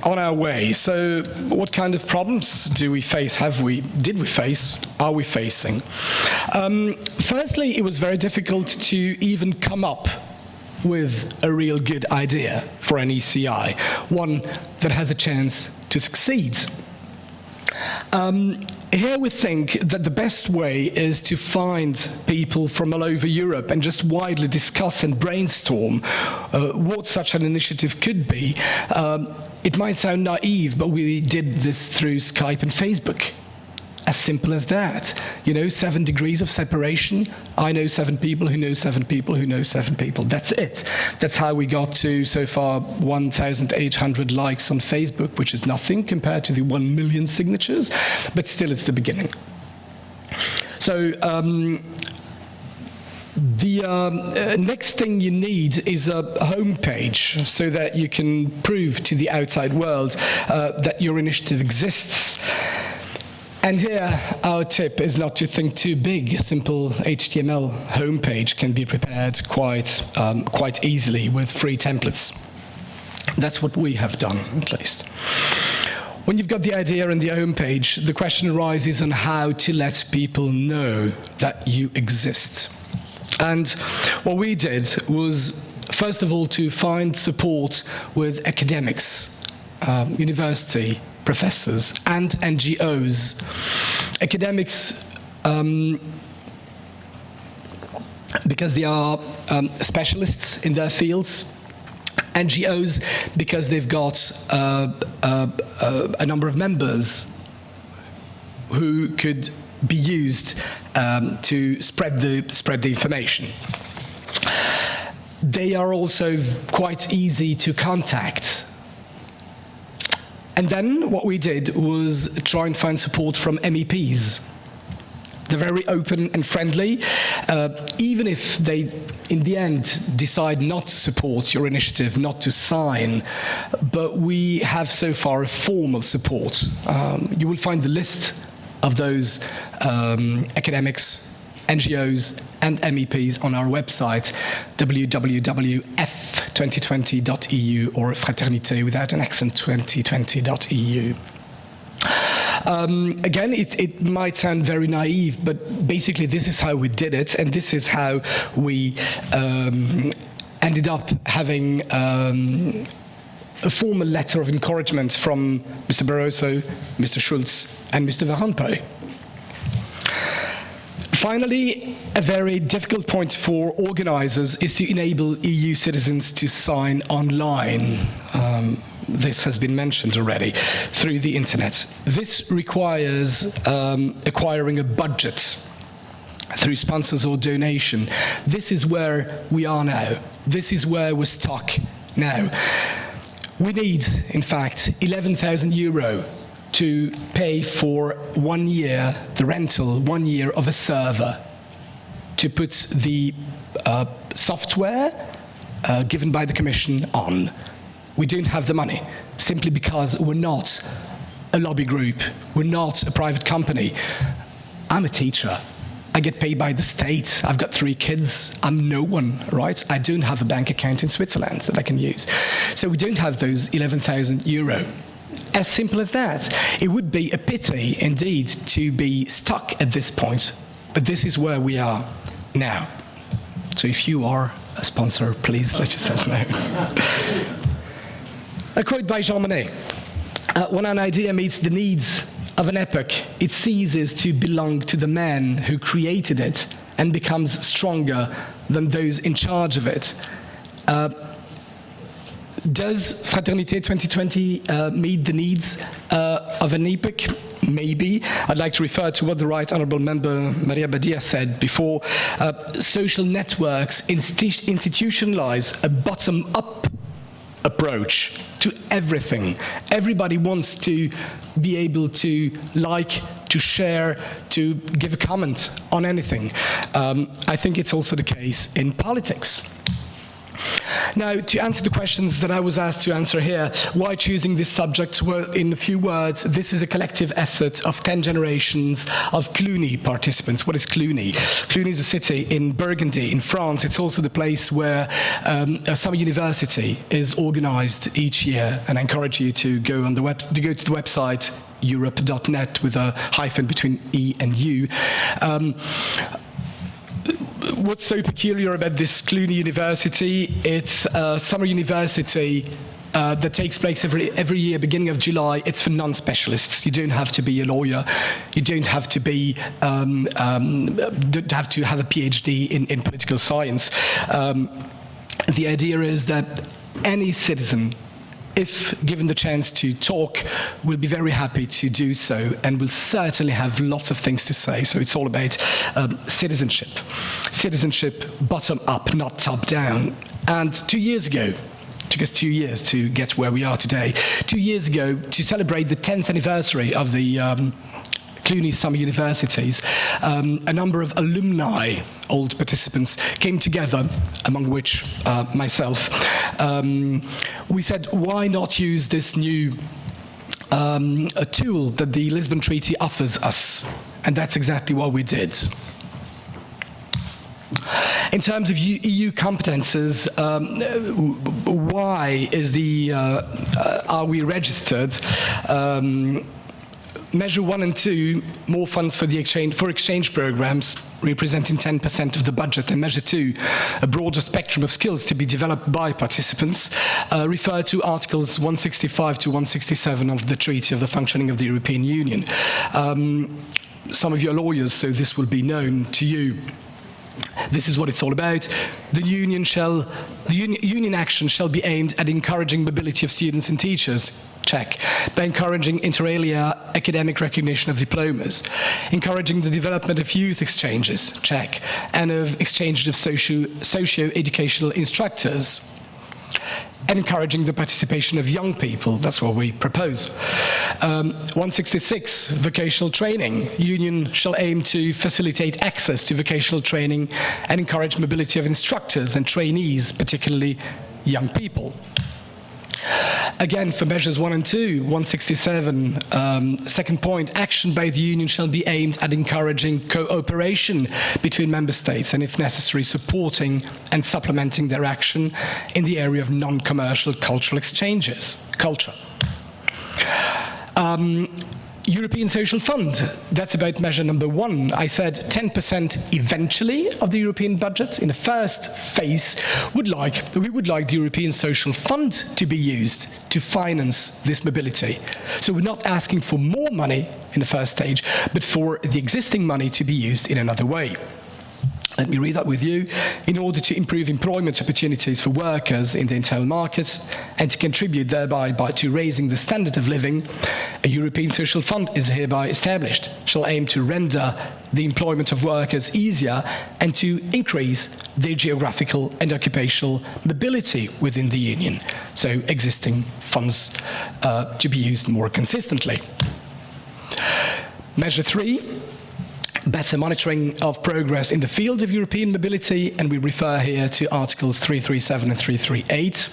on our way. So what kind of problems do we face, did we face, are we facing? Firstly, it was very difficult to even come up with a real good idea for an ECI, one that has a chance to succeed. Here we think that the best way is to find people from all over Europe and just widely discuss and brainstorm what such an initiative could be. It might sound naive, but we did this through Skype and Facebook. As simple as that. 7 degrees of separation. I know 7 people who know 7 people who know 7 people. That's it. That's how we got to, so far, 1,800 likes on Facebook, which is nothing compared to the 1 million signatures, but still it's the beginning. So the next thing you need is a homepage so that you can prove to the outside world that your initiative exists. And here, our tip is not to think too big. A simple HTML homepage can be prepared quite easily with free templates. That's what we have done, at least. When you've got the idea and the homepage, the question arises on how to let people know that you exist. And what we did was, first of all, to find support with academics, university professors and NGOs. Academics, because they are specialists in their fields. NGOs, because they've got a number of members who could be used to spread the information. they are also quite easy to contact. And then what we did was try and find support from MEPs. They're very open and friendly, even if they, in the end, decide not to support your initiative, not to sign. But we have so far a formal support. You will find the list of those academics, NGOs, and MEPs on our website, www.f2020.eu, or fraternité without an accent 2020.eu. Again, it might sound very naive, but basically this is how we did it, and this is how we ended up having a formal letter of encouragement from Mr. Barroso, Mr. Schulz, and Mr. Van Rompuy. Finally, a very difficult point for organizers is to enable EU citizens to sign online. This has been mentioned already, through the internet. This requires acquiring a budget through sponsors or donation. This is where we are now. This is where we're stuck now. We need, in fact, 11,000 euro to pay for 1 year, the rental, 1 year of a server, to put the software given by the Commission on. We don't have the money, simply because we're not a lobby group, we're not a private company. I'm a teacher. I get paid by the state. I've got 3 kids. I'm no one, right? I don't have a bank account in Switzerland that I can use. So we don't have those 11,000 euro. As simple as that. It would be a pity, indeed, to be stuck at this point, but this is where we are now. So if you are a sponsor, please let yourself know. A quote by Jean Monnet: when an idea meets the needs of an epoch, it ceases to belong to the man who created it and becomes stronger than those in charge of it. Does Fraternité 2020 meet the needs of an epoch? Maybe. I'd like to refer to what the Right Honourable Member Maria Badia said before. Social networks institutionalize a bottom-up approach to everything. Everybody wants to be able to like, to share, to give a comment on anything. I think it's also the case in politics. Now, to answer the questions that I was asked to answer here, why choosing this subject? Well, in a few words, this is a collective effort of 10 generations of Cluny participants. What is Cluny? Cluny is a city in Burgundy, in France. It's also the place where a summer university is organized each year, and I encourage you to go to the website europe.net with a hyphen between E and U. What's so peculiar about this Cluny University? It's a summer university that takes place every year, beginning of July. It's for non-specialists. You don't have to be a lawyer. You don't have to be don't have to have a PhD in political science. The idea is that any citizen, if given the chance to talk, will be very happy to do so and will certainly have lots of things to say. So it's all about citizenship. Citizenship bottom up, not top down. And 2 years ago, it took us 2 years to get where we are today. 2 years ago, to celebrate the 10th anniversary of the Cluny Summer Universities, a number of alumni, old participants, came together, among which myself. We said, why not use this new a tool that the Lisbon Treaty offers us? And that's exactly what we did. In terms of EU competences, why is are we registered? Measure 1 and 2, more funds for exchange programs, representing 10% of the budget, and Measure 2, a broader spectrum of skills to be developed by participants, refer to Articles 165 to 167 of the Treaty of the Functioning of the European Union. Some of you are lawyers, so this will be known to you. This is what it's all about. The union action shall be aimed at encouraging mobility of students and teachers. Check. By encouraging inter alia academic recognition of diplomas, encouraging the development of youth exchanges. Check. And of exchanges of socio-educational instructors. And encouraging the participation of young people. That's what we propose. 166, vocational training. Union shall aim to facilitate access to vocational training and encourage mobility of instructors and trainees, particularly young people. Again, for measures 1 and 2, 167, second point, action by the Union shall be aimed at encouraging cooperation between member states and, if necessary, supporting and supplementing their action in the area of non-commercial cultural exchanges. Culture. European Social Fund, that's about measure number 1. I said 10% eventually of the European budget. In the first phase, we would like the European Social Fund to be used to finance this mobility. So we're not asking for more money in the first stage, but for the existing money to be used in another way. Let me read that with you. In order to improve employment opportunities for workers in the internal market and to contribute thereby to raising the standard of living, a European Social Fund is hereby established, shall aim to render the employment of workers easier and to increase their geographical and occupational mobility within the Union. So existing funds to be used more consistently. Measure 3. Better monitoring of progress in the field of European mobility, and we refer here to Articles 337 and 338.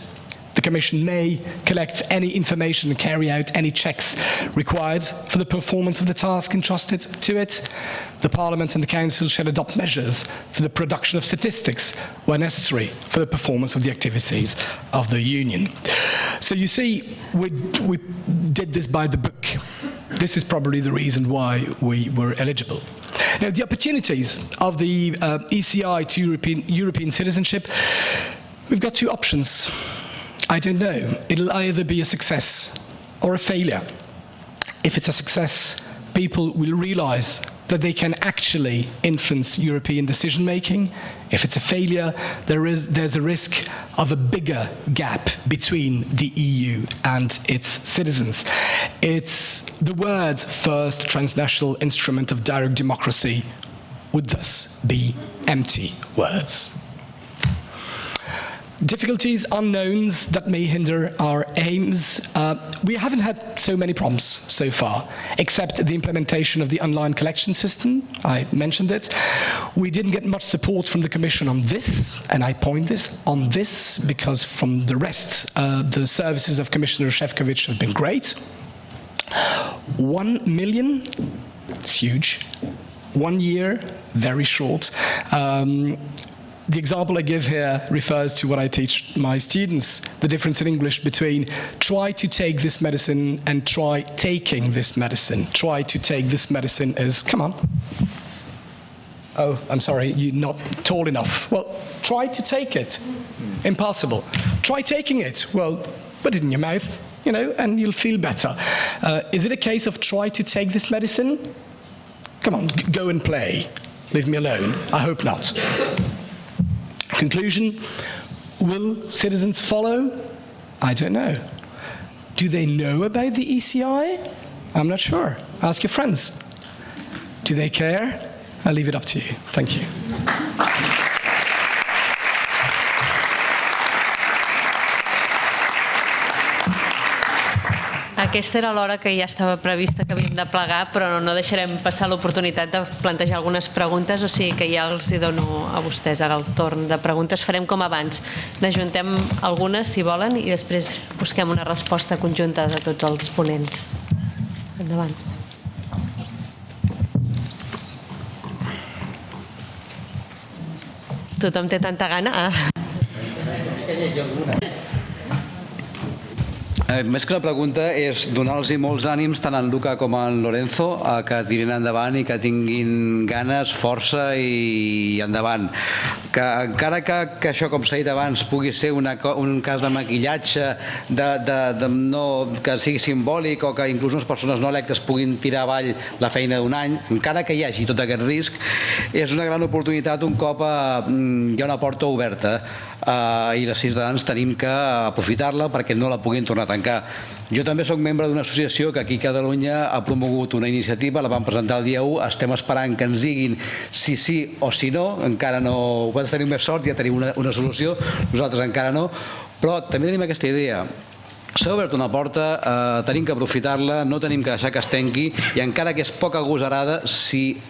The Commission may collect any information and carry out any checks required for the performance of the task entrusted to it. The Parliament and the Council shall adopt measures for the production of statistics where necessary for the performance of the activities of the Union. So you see, we did this by the book. This is probably the reason why we were eligible. Now, the opportunities of the ECI to European citizenship, we've got 2 options. I don't know. It'll either be a success or a failure. If it's a success, people will realize that they can actually influence European decision-making. If it's a failure, there's a risk of a bigger gap between the EU and its citizens. It's the words first transnational instrument of direct democracy would thus be empty words. Difficulties, unknowns that may hinder our aims. We haven't had so many problems so far, except the implementation of the online collection system. I mentioned it. We didn't get much support from the Commission on this, and I point on this because from the rest, the services of Commissioner Šefčovič have been great. 1 million, it's huge. 1 year, very short. The example I give here refers to what I teach my students, the difference in English between try to take this medicine and try taking this medicine. Try to take this medicine is, come on. Oh, I'm sorry, you're not tall enough. Well, try to take it. Impossible. Try taking it. Well, put it in your mouth, and you'll feel better. Is it a case of try to take this medicine? Come on, go and play. Leave me alone. I hope not. Conclusion, will citizens follow? I don't know. Do they know about the ECI? I'm not sure. Ask your friends. Do they care? I'll leave it up to you. Thank you. Aquesta era l'hora que ja estava prevista que havíem de plegar, però no deixarem passar l'oportunitat de plantejar algunes preguntes, o sigui que ja els dono a vostès ara el torn de preguntes. Farem com abans, n'ajuntem algunes si volen i després busquem una resposta conjunta de tots els ponents. Endavant. Tothom té tanta gana? Més que una pregunta és donar-los molts ànims tant en Luca com en Lorenzo que tirin endavant i que tinguin ganes, força i endavant. Que encara que això, com s'ha dit abans, pugui ser un cas de maquillatge, que sigui simbòlic o que inclús unes persones no electes puguin tirar avall la feina d'un any, encara que hi hagi tot aquest risc, és una gran oportunitat un cop hi ha una porta oberta i els ciutadans tenim que aprofitar-la perquè no la puguin tornar a tancar. Jo també soc membre d'una associació que aquí a Catalunya ha promogut una iniciativa, la vam presentar el dia 1, estem esperant que ens diguin si sí o si no, encara no, vosaltres teniu més sort, ja tenim una solució, nosaltres encara no, però també tenim aquesta idea. S'ha obert una porta, tenim que aprofitar-la, no tenim que deixar que es tanqui i encara que és poc agosarada, si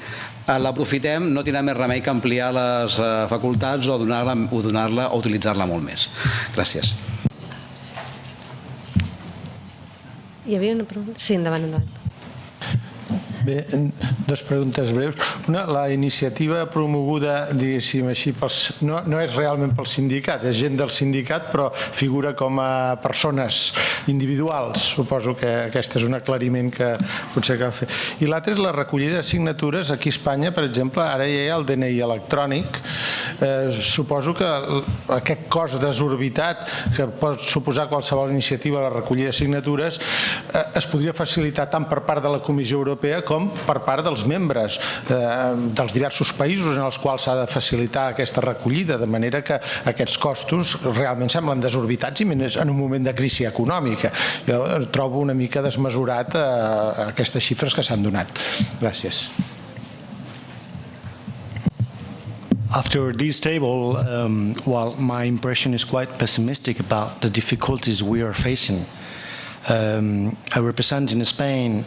l'aprofitem no tindrà més remei que ampliar les facultats o donar-la o utilitzar-la molt més. Gràcies. Hi havia una pregunta? Sí, endavant. Bé, dues preguntes breus. Una, la iniciativa promoguda, diguéssim així, no és realment pel sindicat, és gent del sindicat, però figura com a persones individuals. Suposo que aquest és un aclariment que potser cal fer. I l'altre és la recollida de signatures. Aquí a Espanya, per exemple, ara ja hi ha el DNI electrònic. Suposo que aquest cost desorbitat que pot suposar qualsevol iniciativa a la recollida de signatures es podria facilitar tant per part de la Comissió Europea com per part dels membres dels diversos països en els quals s'ha de facilitar aquesta recollida, de manera que aquests costos realment semblen desorbitats i més en un moment de crisi econòmica. Jo trobo una mica desmesurat aquestes xifres que s'han donat. Gràcies. After this table, well, my impression is quite pessimistic about the difficulties we are facing. I represent in Spain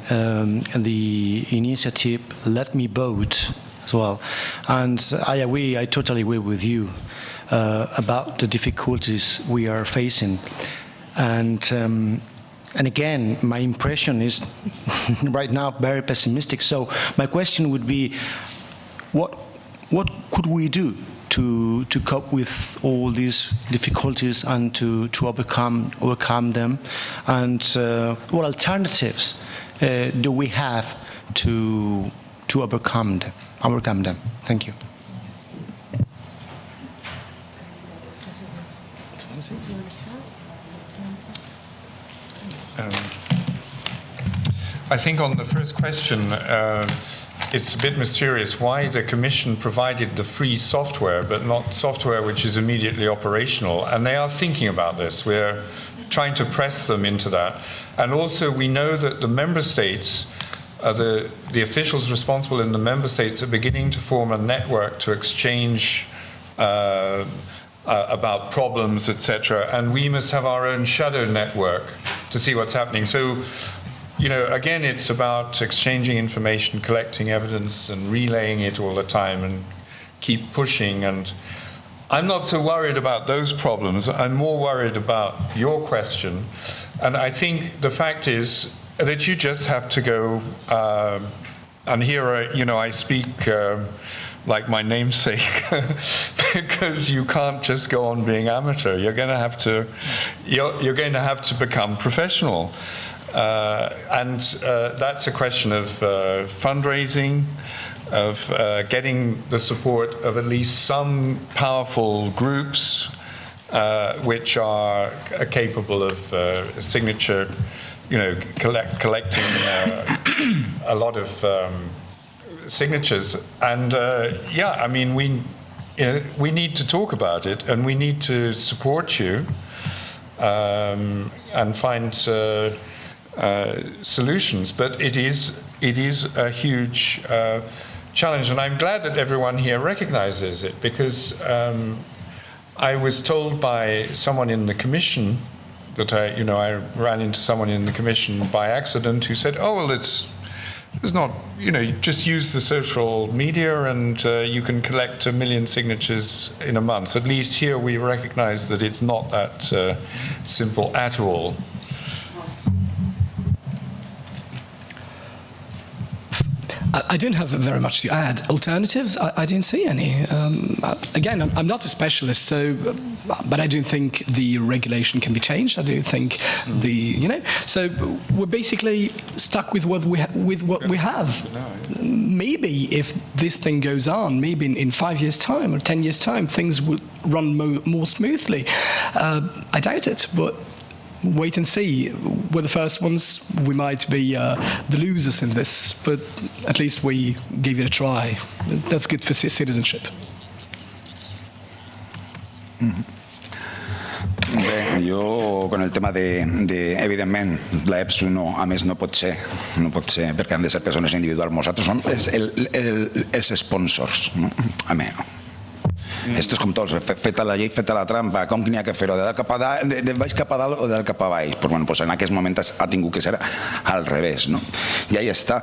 the initiative Let Me Vote as well, and I totally agree with you about the difficulties we are facing, and again, my impression is right now very pessimistic. So my question would be, what could we do to cope with all these difficulties and to overcome them, and what alternatives do we have to overcome them? Thank you. I think on the first question, it's a bit mysterious why the Commission provided the free software, but not software which is immediately operational. And they are thinking about this. We're trying to press them into that. And also, we know that the member states, the officials responsible in the member states, are beginning to form a network to exchange about problems, etc. And we must have our own shadow network to see what's happening. So, you know, again, it's about exchanging information, collecting evidence, and relaying it all the time, and keep pushing. And I'm not so worried about those problems. I'm more worried about your question. And I think the fact is that you just have to go, and here, you know, I speak like my namesake, because you can't just go on being amateur. You're going to have to become professional. And that's a question of fundraising, of getting the support of at least some powerful groups which are capable of signature, you know, collecting a lot of signatures. And yeah, I mean, we need to talk about it, and we need to support you and find solutions, but it is a huge challenge, and I'm glad that everyone here recognizes it, because I was told by someone in the Commission that I ran into someone in the Commission by accident who said, "Oh, well, it's not, you know, you just use the social media and you can collect 1 million signatures in a month." At least here we recognize that it's not that simple at all. I don't have very much to add. Alternatives, I didn't see any. Again, I'm not a specialist, so but I don't think the regulation can be changed. I don't think so we're basically stuck with what we have. Maybe if this thing goes on, maybe in 5 years' time or 10 years' time, things would run more smoothly. I doubt it, but wait and see. We're the first ones. We might be the losers in this, but at least we gave it a try. That's good for citizenship. Bé, jo, con el tema evidentment, la EPSU no, a més no pot ser, perquè han de ser persones individuals. Nosaltres som els sponsors, no? A més, esto és com tots, feta la llei, feta la trampa, com que n'hi ha que fer-ho, de baix cap a dalt o de dalt cap a baix. Pues bueno, pues en aquest moment ha tingut que ser al revés, no? I ahí està.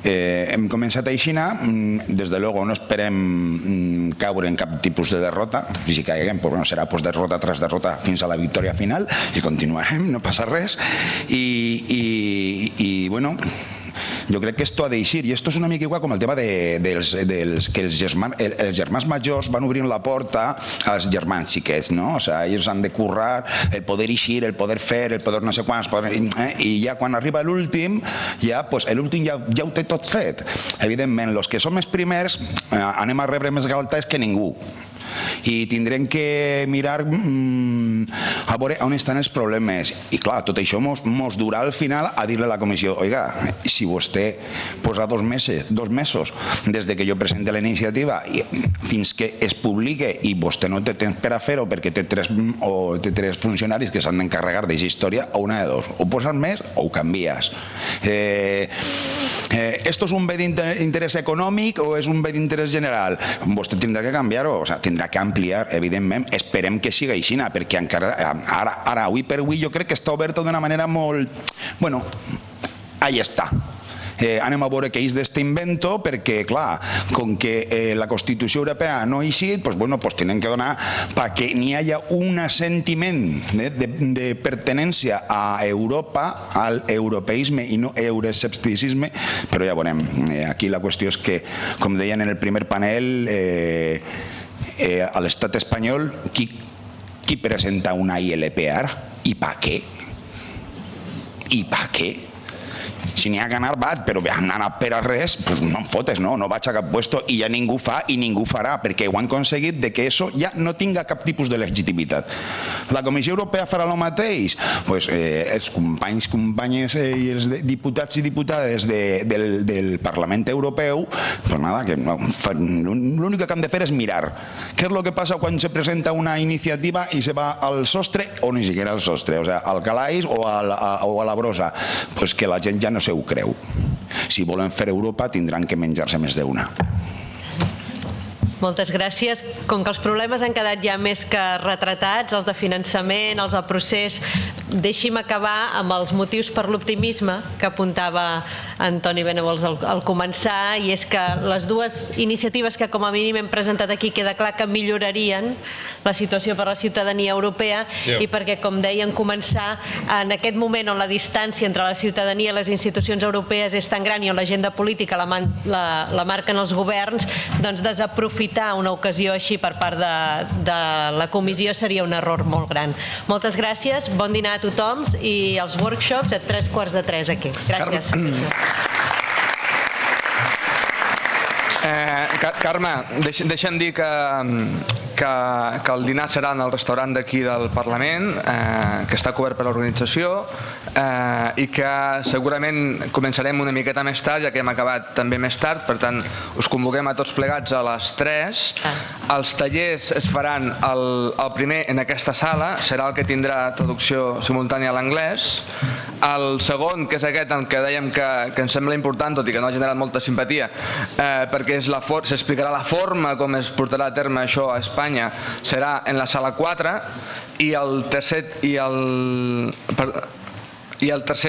Hem començat així, des de luego no esperem caure en cap tipus de derrota, i si caiguem serà derrota tras derrota fins a la victòria final i continuarem, no passa res. I bueno, jo crec que esto ha d'eixir, i esto és una mica igual com el tema que els germans majors van obrint la porta als germans xiquets, no? O sea, ells han de currar, el poder eixir, el poder fer, el poder no sé quants, i ja quan arriba l'últim, ja l'últim ja ho té tot fet. Evidentment, els que som els primers anem a rebre més galtes que ningú. I tindrem que mirar a veure on estan els problemes. I clar, tot això mos durà al final a dir-li a la comissió: oiga, si vostè posa 2 mesos des que jo presente la iniciativa fins que es publique i vostè no té temps per a fer-ho perquè té 3 funcionaris que s'han d'encarregar d'aquesta història, o una de dos, o poses més o ho canvies. ¿Esto es un bé d'interès econòmic o és un bé d'interès general? Vostè tindrà que canviar-ho, o sigui, tindrà que ampliar, evidentment. Esperem que sigui així, perquè encara ara, avui per avui, jo crec que està oberta d'una manera molt... Bueno, ahí està. Anem a veure què és d'este invento, perquè, clar, com que la Constitució Europea no ha eixit, doncs tenen que donar perquè n'hi hagi un sentiment de pertenència a Europa, al europeisme i no euroescepticisme, però ja veurem. Aquí la qüestió és que, com deien en el primer panel, a l'estat espanyol, qui presenta una ILP ara? I per què? I per què? Si n'hi ha que anar, però anar per a res, no em fotes, no vaig a cap puesto, i ja ningú fa i ningú farà, perquè ho han aconseguit que això ja no tinga cap tipus de legitimitat. La Comissió Europea farà el mateix? Els companyes i els diputats i diputades del Parlament Europeu, l'únic que han de fer és mirar què és el que passa quan se presenta una iniciativa i se va al sostre o ni siquiera al sostre, o sigui, al calaix o a la brossa. Pues que la gent ja no se ho creu. Si volen fer Europa tindran que menjar-se més d'una. Moltes gràcies. Com que els problemes han quedat ja més que retratats, els de finançament, els del procés, deixi'm acabar amb els motius per l'optimisme que apuntava Antoni Benevols al començar, i és que les dues iniciatives que com a mínim hem presentat aquí queda clar que millorarien la situació per a la ciutadania europea, i perquè, com deia en començar, en aquest moment on la distància entre la ciutadania i les institucions europees és tan gran i on l'agenda política la marquen els governs, doncs desaprofitar una ocasió així per part de la comissió seria un error molt gran. Moltes gràcies, bon dinar a tothom, i els workshops a 3:15 aquí. Gràcies. Carme, deixa'm dir que el dinar serà en el restaurant d'aquí del Parlament, que està cobert per l'organització, i que segurament començarem una miqueta més tard, ja que hem acabat també més tard, per tant us convoquem a tots plegats a les 3. Els tallers es faran el primer en aquesta sala, serà el que tindrà traducció simultània a l'anglès. El segon, que és aquest en què dèiem que ens sembla important, tot i que no ha generat molta simpatia, perquè s'explicarà la forma com es portarà a terme això a Espanya, serà en la sala 4, i el tercer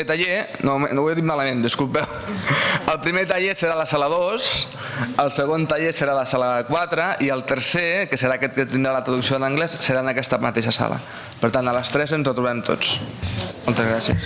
taller, no ho he dit malament, disculpeu, el primer taller serà a la sala 2, el segon taller serà a la sala 4, i el tercer, que serà aquest que tindrà la traducció en anglès, serà en aquesta mateixa sala. Per tant, a les 3 ens retrobem tots. Moltes gràcies.